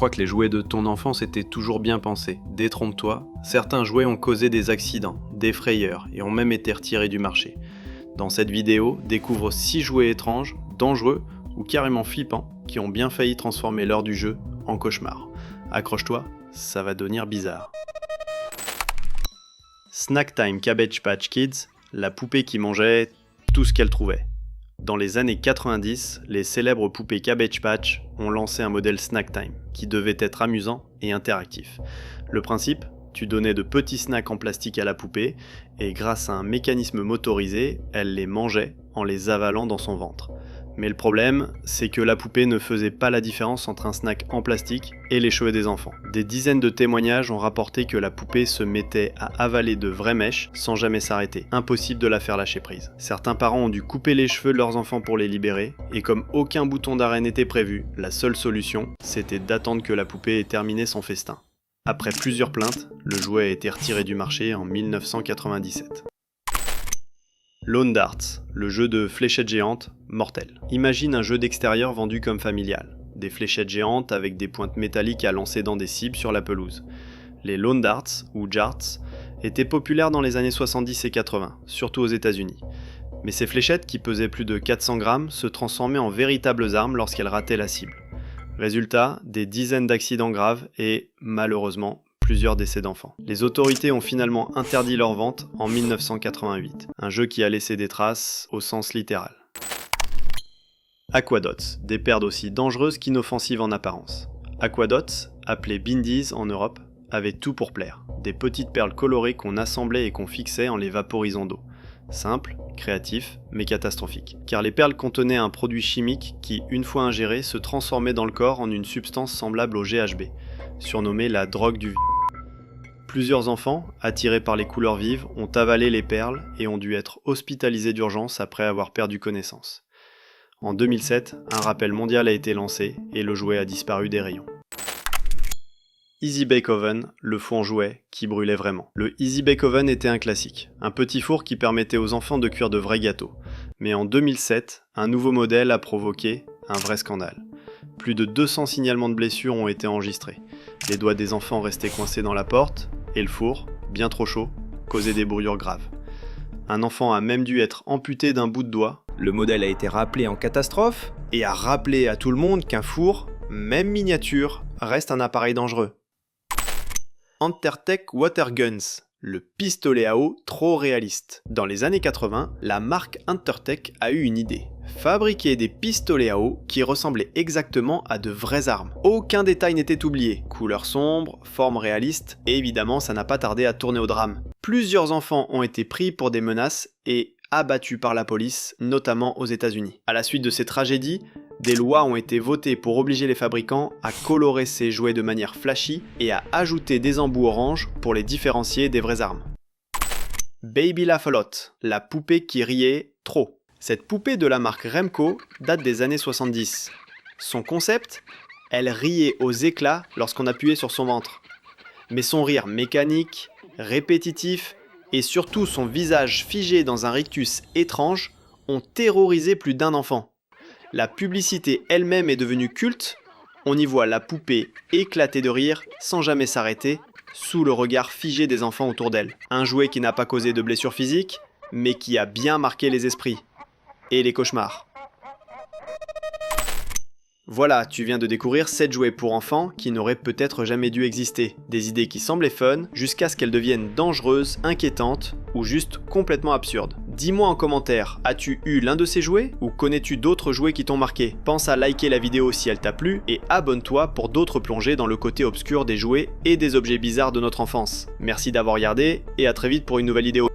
crois que les jouets de ton enfance étaient toujours bien pensés. Détrompe-toi, certains jouets ont causé des accidents, des frayeurs et ont même été retirés du marché. Dans cette vidéo, découvre 6 jouets étranges, dangereux ou carrément flippants qui ont bien failli transformer l'heure du jeu en cauchemar. Accroche-toi, ça va devenir bizarre. Snack Time Cabbage Patch Kids, la poupée qui mangeait tout ce qu'elle trouvait. Dans les années 90, les célèbres poupées Cabbage Patch ont lancé un modèle Snack Time, qui devait être amusant et interactif. Le principe, tu donnais de petits snacks en plastique à la poupée, et grâce à un mécanisme motorisé, elle les mangeait en les avalant dans son ventre. Mais le problème, c'est que la poupée ne faisait pas la différence entre un snack en plastique et les cheveux des enfants. Des dizaines de témoignages ont rapporté que la poupée se mettait à avaler de vraies mèches sans jamais s'arrêter. Impossible de la faire lâcher prise. Certains parents ont dû couper les cheveux de leurs enfants pour les libérer, et comme aucun bouton d'arrêt n'était prévu, la seule solution, c'était d'attendre que la poupée ait terminé son festin. Après plusieurs plaintes, le jouet a été retiré du marché en 1997. Lawn Darts, le jeu de fléchettes géantes, mortel. Imagine un jeu d'extérieur vendu comme familial. Des fléchettes géantes avec des pointes métalliques à lancer dans des cibles sur la pelouse. Les Lawn Darts, ou Jarts, étaient populaires dans les années 70 et 80, surtout aux États-Unis. Mais ces fléchettes, qui pesaient plus de 400 grammes, se transformaient en véritables armes lorsqu'elles rataient la cible. Résultat, des dizaines d'accidents graves et, malheureusement, plusieurs décès d'enfants. Les autorités ont finalement interdit leur vente en 1988, un jeu qui a laissé des traces au sens littéral. Aquadots, des perles aussi dangereuses qu'inoffensives en apparence. Aquadots, appelées Bindies en Europe, avaient tout pour plaire. Des petites perles colorées qu'on assemblait et qu'on fixait en les vaporisant d'eau. Simple, créatif, mais catastrophique. Car les perles contenaient un produit chimique qui, une fois ingéré, se transformait dans le corps en une substance semblable au GHB, surnommée la drogue du vieux. Plusieurs enfants, attirés par les couleurs vives, ont avalé les perles et ont dû être hospitalisés d'urgence après avoir perdu connaissance. En 2007, un rappel mondial a été lancé et le jouet a disparu des rayons. Easy Bake Oven, le four en jouet qui brûlait vraiment. Le Easy Bake Oven était un classique, un petit four qui permettait aux enfants de cuire de vrais gâteaux. Mais en 2007, un nouveau modèle a provoqué un vrai scandale. Plus de 200 signalements de blessures ont été enregistrés. Les doigts des enfants restaient coincés dans la porte, et le four, bien trop chaud, causait des brûlures graves. Un enfant a même dû être amputé d'un bout de doigt. Le modèle a été rappelé en catastrophe Et a rappelé à tout le monde qu'un four, même miniature, reste un appareil dangereux. Huntertech Water Guns, le pistolet à eau trop réaliste. Dans les années 80, la marque Huntertech a eu une idée. Fabriquer des pistolets à eau qui ressemblaient exactement à de vraies armes. Aucun détail n'était oublié. Couleur sombre, forme réaliste, et évidemment ça n'a pas tardé à tourner au drame. Plusieurs enfants ont été pris pour des menaces et abattus par la police, notamment aux États-Unis. À la suite de ces tragédies, des lois ont été votées pour obliger les fabricants à colorer ces jouets de manière flashy et à ajouter des embouts orange pour les différencier des vraies armes. Baby Laugh A Lot, la poupée qui riait trop. Cette poupée de la marque Remco date des années 70. Son concept, elle riait aux éclats lorsqu'on appuyait sur son ventre. Mais son rire mécanique, répétitif et surtout son visage figé dans un rictus étrange ont terrorisé plus d'un enfant. La publicité elle-même est devenue culte, on y voit la poupée éclater de rire sans jamais s'arrêter, sous le regard figé des enfants autour d'elle. Un jouet qui n'a pas causé de blessures physiques, mais qui a bien marqué les esprits. Et les cauchemars. Voilà, tu viens de découvrir 7 jouets pour enfants qui n'auraient peut-être jamais dû exister. Des idées qui semblaient fun, jusqu'à ce qu'elles deviennent dangereuses, inquiétantes, ou juste complètement absurdes. Dis-moi en commentaire, as-tu eu l'un de ces jouets, ou connais-tu d'autres jouets qui t'ont marqué? Pense à liker la vidéo si elle t'a plu, et abonne-toi pour d'autres plongées dans le côté obscur des jouets et des objets bizarres de notre enfance. Merci d'avoir regardé, et à très vite pour une nouvelle vidéo.